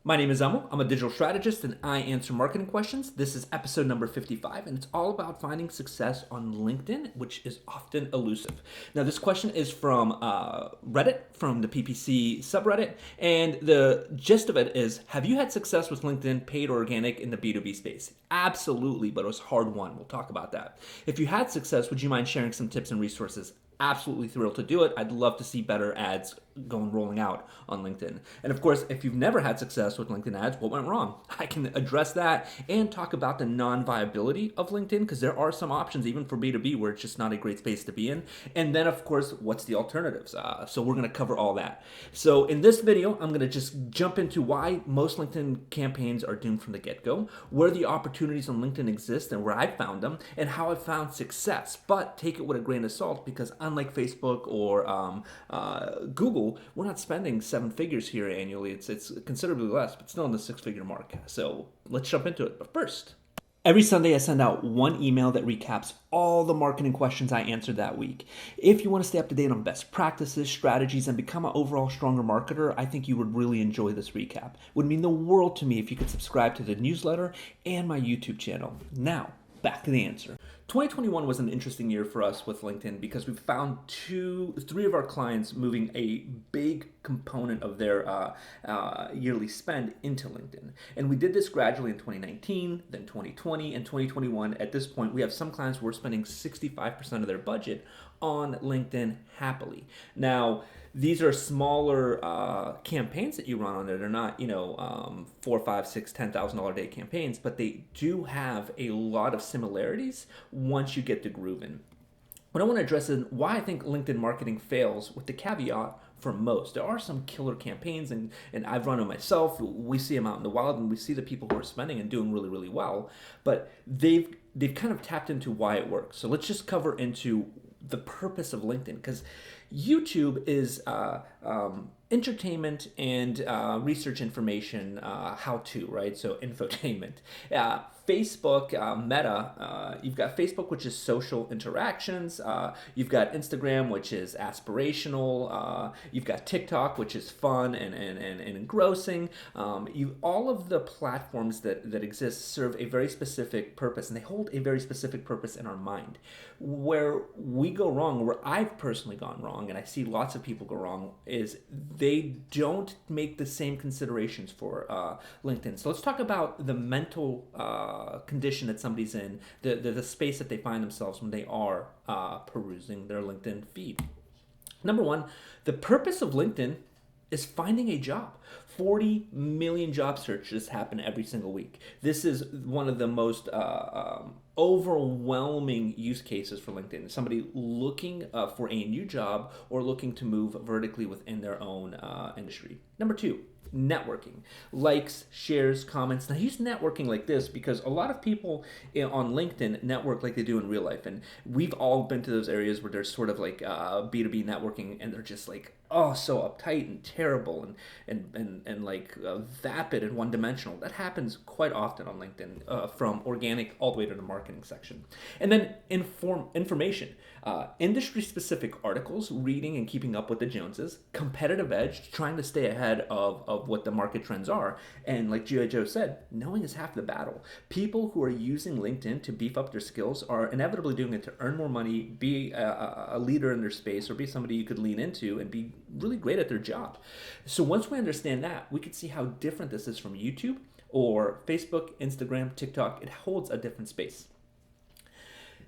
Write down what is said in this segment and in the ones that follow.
My name is Emil. I'm a digital strategist and I answer marketing questions. This is episode number 55, and it's all about finding success on LinkedIn, which is often elusive. Now, this question is from Reddit, from the PPC subreddit, and the gist of it is, have you had success with LinkedIn, paid or organic, in the B2B space? Absolutely, but it was hard won. We'll talk about that. If you had success, would you mind sharing some tips and resources? Absolutely thrilled to do it. I'd love to see better ads rolling out on LinkedIn. And of course, if you've never had success with LinkedIn ads, what went wrong? I can address that and talk about the non-viability of LinkedIn, because there are some options even for B2B where it's just not a great space to be in. And then of course, what's the alternatives? So we're going to cover all that. So in this video, I'm going to just jump into why most LinkedIn campaigns are doomed from the get-go, where the opportunities on LinkedIn exist and where I found them, and how I found success. But take it with a grain of salt, because unlike Facebook or Google, we're not spending seven figures here annually. It's considerably less, but still in the six-figure mark. So let's jump into it. But first, every Sunday I send out one email that recaps all the marketing questions I answered that week. If you want to stay up to date on best practices, strategies, and become an overall stronger marketer, I think you would really enjoy this recap. It would mean the world to me if you could subscribe to the newsletter and my YouTube channel. Now, back to the answer. 2021 was an interesting year for us with LinkedIn because we found three of our clients moving a big component of their yearly spend into LinkedIn. And we did this gradually in 2019, then 2020, and 2021. At this point, we have some clients who are spending 65% of their budget on LinkedIn happily. Now, these are smaller campaigns that you run on there. They're not, $4, $5, $6, $10,000 a day campaigns, but they do have a lot of similarities once you get the groove in. What I want to address is why I think LinkedIn marketing fails, with the caveat for most. There are some killer campaigns, and I've run them myself. We see them out in the wild, and we see the people who are spending and doing really, really well. But they've kind of tapped into why it works. So let's just cover into the purpose of LinkedIn, because YouTube is entertainment and research information, how to, right? So infotainment. Facebook, Meta, you've got Facebook, which is social interactions. You've got Instagram, which is aspirational. You've got TikTok, which is fun and engrossing. All of the platforms that exist serve a very specific purpose, and they hold a very specific purpose in our mind. Where we go wrong, where I've personally gone wrong, and I see lots of people go wrong, is they don't make the same considerations for LinkedIn. So let's talk about the mental condition that somebody's in, the space that they find themselves when they are perusing their LinkedIn feed. Number one, the purpose of LinkedIn is finding a job. 40 million job searches happen every single week. This is one of the most overwhelming use cases for LinkedIn. Somebody looking for a new job or looking to move vertically within their own industry. Number two, networking. Likes, shares, comments. Now, I use networking like this because a lot of people on LinkedIn network like they do in real life. And we've all been to those areas where there's sort of like B2B networking, and they're just like, oh, so uptight and terrible and like vapid and one-dimensional. That happens quite often on LinkedIn, from organic all the way to the marketing section. And then information. Industry-specific articles, reading and keeping up with the Joneses, competitive edge, trying to stay ahead of what the market trends are. And like G.I. Joe said, knowing is half the battle. People who are using LinkedIn to beef up their skills are inevitably doing it to earn more money, be a leader in their space, or be somebody you could lean into and be really great at their job. So once we understand that, we can see how different this is from YouTube or Facebook, Instagram, TikTok. It holds a different space.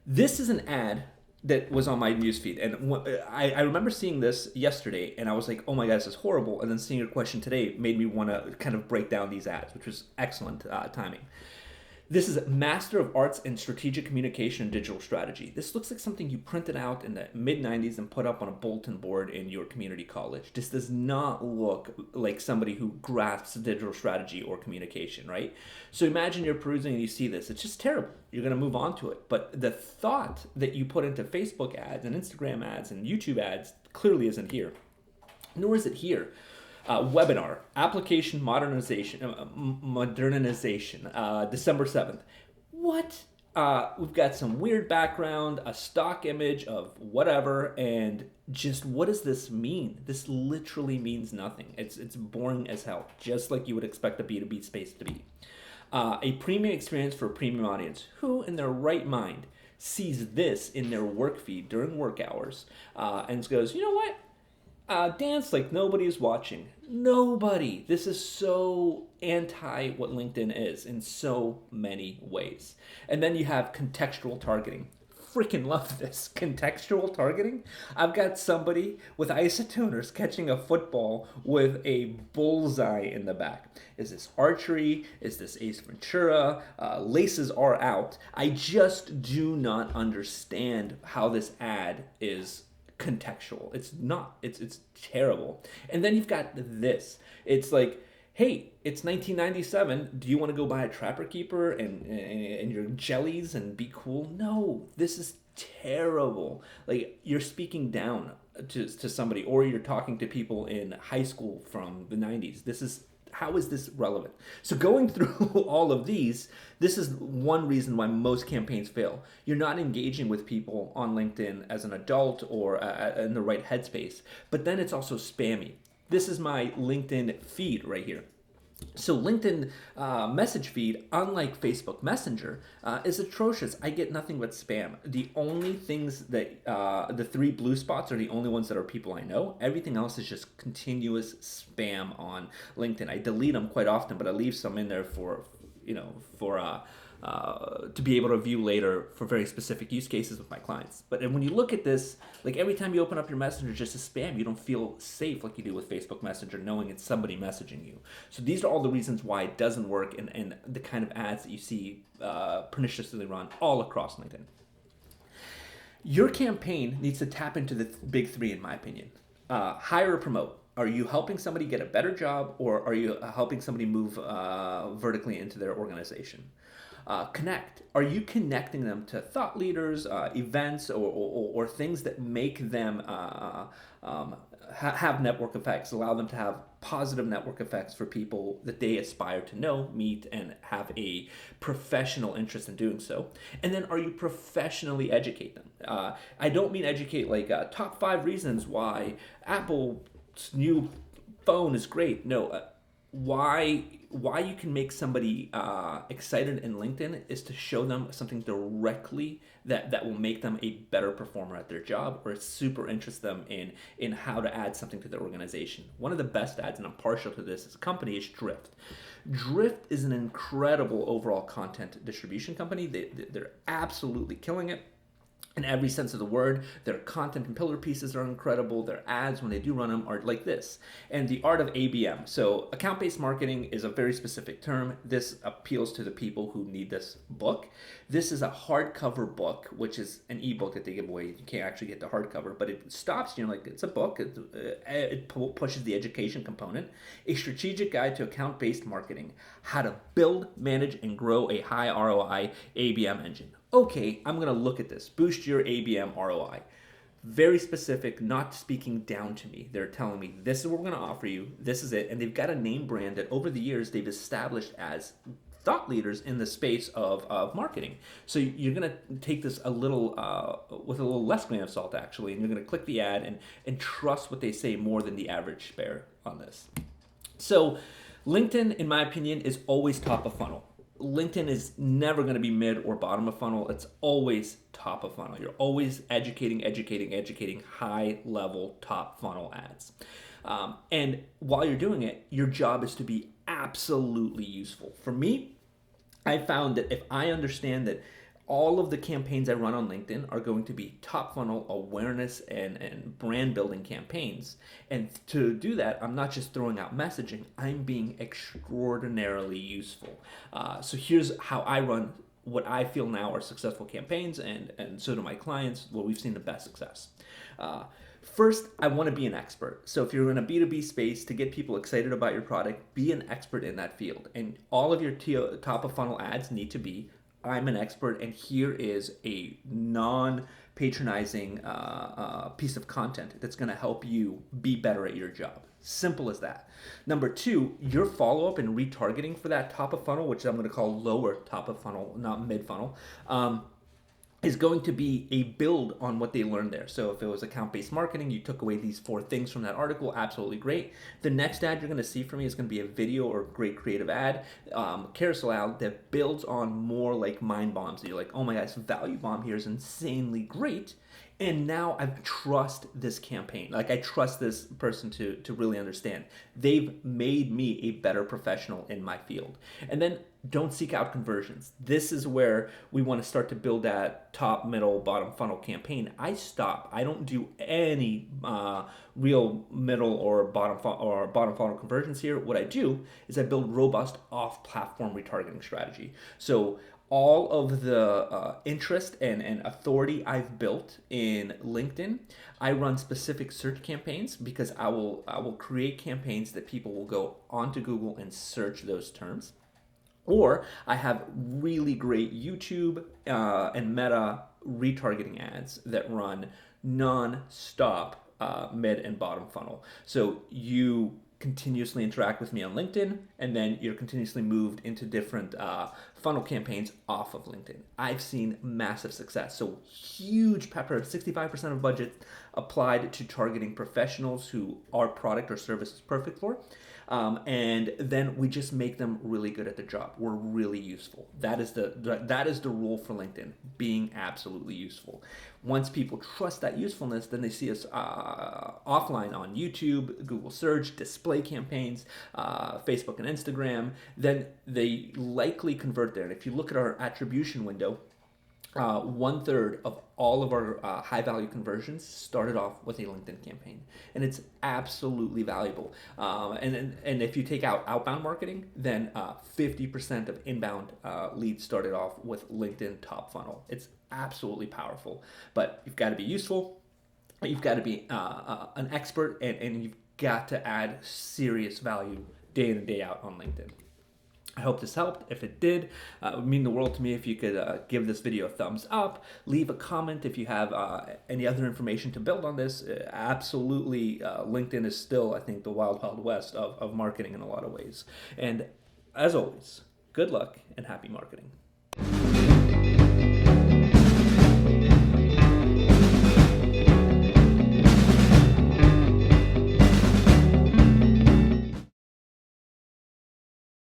This is an ad that was on my newsfeed, and I remember seeing this yesterday, and I was like, oh my god, this is horrible. And then seeing your question today made me want to kind of break down these ads, which was excellent timing. This is Master of Arts in Strategic Communication and Digital Strategy. This looks like something you printed out in the mid-90s and put up on a bulletin board in your community college. This does not look like somebody who grasps digital strategy or communication, right? So imagine you're perusing and you see this. It's just terrible. You're going to move on to it. But the thought that you put into Facebook ads and Instagram ads and YouTube ads clearly isn't here. Nor is it here. Webinar, application modernization, December 7th. What we've got some weird background, a stock image of whatever, and just what does this mean? This literally means nothing. It's boring as hell, just like you would expect a B2B space to be. A premium experience for a premium audience. Who in their right mind sees this in their work feed during work hours and goes, you know what? Dance like nobody is watching. Nobody. This is so anti what LinkedIn is in so many ways. And then you have contextual targeting. Freaking love this. Contextual targeting. I've got somebody with isotoners catching a football with a bullseye in the back. Is this archery? Is this Ace Ventura? Laces are out. I just do not understand how this ad is contextual. It's not. It's terrible. And then you've got this. It's like, hey, it's 1997. Do you want to go buy a Trapper Keeper and your jellies and be cool? No, this is terrible. Like, you're speaking down to somebody, or you're talking to people in high school from the 90s. How is this relevant? So going through all of these, this is one reason why most campaigns fail. You're not engaging with people on LinkedIn as an adult or in the right headspace. But then it's also spammy. This is my LinkedIn feed right here. So LinkedIn message feed, unlike Facebook Messenger, is atrocious. I get nothing but spam. The only things that, the 3 blue spots are the only ones that are people I know. Everything else is just continuous spam on LinkedIn. I delete them quite often, but I leave some in there for to be able to view later for very specific use cases with my clients. But when you look at this, like every time you open up your messenger, just a spam, you don't feel safe like you do with Facebook Messenger, knowing it's somebody messaging you. So these are all the reasons why it doesn't work, and the kind of ads that you see perniciously run all across LinkedIn. Your campaign needs to tap into the big 3, in my opinion. Hire or promote. Are you helping somebody get a better job, or are you helping somebody move vertically into their organization? Connect. Are you connecting them to thought leaders, events, or things that make them have network effects, allow them to have positive network effects for people that they aspire to know, meet, and have a professional interest in doing so? And then are you professionally educate them? I don't mean educate like top 5 reasons why Apple's new phone is great. No, why you can make somebody excited in LinkedIn is to show them something directly that will make them a better performer at their job, or super interest them in how to add something to their organization. One of the best ads, and I'm partial to this as a company, is Drift. Drift is an incredible overall content distribution company. They're absolutely killing it. In every sense of the word. Their content and pillar pieces are incredible. Their ads, when they do run them, are like this. And the art of ABM. So account-based marketing is a very specific term. This appeals to the people who need this book. This is a hardcover book, which is an ebook that they give away. You can't actually get the hardcover, but it stops you like, it's a book. It pushes the education component. A strategic guide to account-based marketing. How to build, manage, and grow a high ROI ABM engine. Okay, I'm going to look at this. Boost your ABM ROI. Very specific, not speaking down to me. They're telling me, this is what we're going to offer you. This is it. And they've got a name brand that over the years they've established as thought leaders in the space of marketing. So you're going to take this a little with a little less grain of salt, actually, and you're going to click the ad and trust what they say more than the average bear on this. So LinkedIn, in my opinion, is always top of funnel. LinkedIn is never going to be mid or bottom of funnel. It's always top of funnel. You're always educating high level top funnel ads. And while you're doing it, your job is to be absolutely useful. For me, I found that if I understand that all of the campaigns I run on LinkedIn are going to be top funnel awareness and brand building campaigns. And to do that, I'm not just throwing out messaging, I'm being extraordinarily useful. So here's how I run what I feel now are successful campaigns, and so do my clients, where we've seen the best success. First, I want to be an expert. So if you're in a B2B space, to get people excited about your product, be an expert in that field. And all of your top of funnel ads need to be, I'm an expert, and here is a patronizing piece of content that's going to help you be better at your job. Simple as that. Number two, your follow up and retargeting for that top of funnel, which I'm going to call lower top of funnel, not mid funnel, is going to be a build on what they learned there. So if it was account-based marketing, you took away these 4 things from that article, absolutely great. The next ad you're going to see from me is going to be a video or great creative ad, carousel ad that builds on more like mind bombs. You're like, oh my gosh, value bomb here is insanely great. And now I trust this campaign. Like I trust this person to really understand. They've made me a better professional in my field. And then don't seek out conversions. This is where we want to start to build that top, middle, bottom funnel campaign. I stop. I don't do any real middle or bottom funnel conversions here. What I do is I build robust off-platform retargeting strategy. So all of the interest and authority I've built in LinkedIn, I run specific search campaigns because I will create campaigns that people will go onto Google and search those terms. Or I have really great YouTube and Meta retargeting ads that run non-stop mid and bottom funnel. So you continuously interact with me on LinkedIn, and then you're continuously moved into different funnel campaigns off of LinkedIn. I've seen massive success. So huge pepper, 65% of budget applied to targeting professionals who our product or service is perfect for. And then we just make them really good at the job. We're really useful. That is the rule for LinkedIn, being absolutely useful. Once people trust that usefulness, then they see us offline on YouTube, Google search, display campaigns, Facebook and Instagram. Then they likely convert there. And if you look at our attribution window, 1/3 of all of our high value conversions started off with a LinkedIn campaign, and it's absolutely valuable. And if you take out outbound marketing, then 50% of inbound leads started off with LinkedIn top funnel. It's absolutely powerful, but you've got to be useful. You've got to be an expert, and you've got to add serious value day in and day out on LinkedIn. I hope this helped. If it did, it would mean the world to me if you could give this video a thumbs up, leave a comment if you have any other information to build on this. Absolutely, LinkedIn is still, I think, the wild, wild west of marketing in a lot of ways. And as always, good luck and happy marketing.